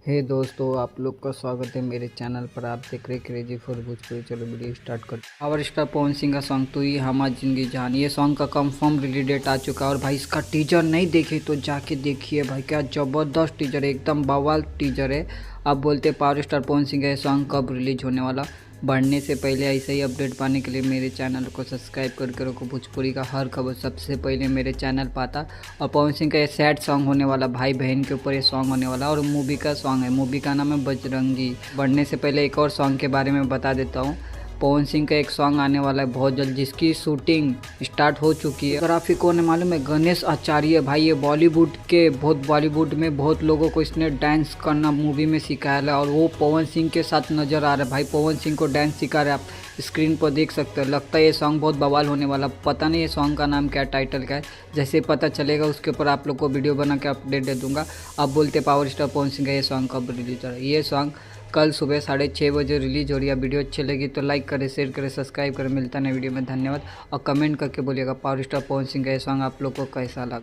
हे दोस्तों, आप लोग का स्वागत है मेरे चैनल पर। आप देख रहे क्रेजी फॉर भोजपुरी। चलो वीडियो स्टार्ट कर। पावर स्टार पवन सिंह का सॉन्ग तू ही हमारी जिंदगी जान, ये सॉन्ग का कंफर्म रिलीज डेट आ चुका है। और भाई इसका टीजर नहीं देखे तो जाके देखिए भाई, क्या जबरदस्त टीजर है, एकदम बवाल टीजर है। आप बोलते पावर स्टार पवन सिंह का ये सॉन्ग कब रिलीज होने वाला। बढ़ने से पहले ऐसे ही अपडेट पाने के लिए मेरे चैनल को सब्सक्राइब करके रखो। भोजपुरी का हर खबर सबसे पहले मेरे चैनल पर आता। और पवन सिंह का ये सैड सॉन्ग होने वाला, भाई बहन के ऊपर ये सॉन्ग होने वाला। और मूवी का सॉन्ग है, मूवी का नाम है बजरंगी। बढ़ने से पहले एक और सॉन्ग के बारे में बता देता हूँ। पवन सिंह का एक सॉन्ग आने वाला है बहुत जल्द, जिसकी शूटिंग स्टार्ट हो चुकी है। ग्राफिक कौन है मालूम है? गणेश आचार्य। भाई ये बॉलीवुड में बहुत लोगों को इसने डांस करना मूवी में सिखाया है। और वो पवन सिंह के साथ नजर आ रहा है। भाई पवन सिंह को डांस सिखा रहे, आप स्क्रीन पर देख सकते हो। लगता है ये सॉन्ग बहुत बवाल होने वाला। पता नहीं ये सॉन्ग का नाम क्या, टाइटल क्या है। जैसे पता चलेगा उसके ऊपर आप लोग को वीडियो बना के अपडेट दे दूंगा। अब बोलते पावर स्टार पवन सिंह का ये सॉन्ग कब रिलीज हो रहा है। ये सॉन्ग कल सुबह 6:30 बजे रिलीज हो रही है। वीडियो अच्छी लगी तो लाइक करें, शेयर करें, सब्सक्राइब करें। मिलता है नए वीडियो में, धन्यवाद। और कमेंट करके बोलिएगा पावर स्टार पवन सिंह का ये सॉन्ग आप लोग को कैसा लगा।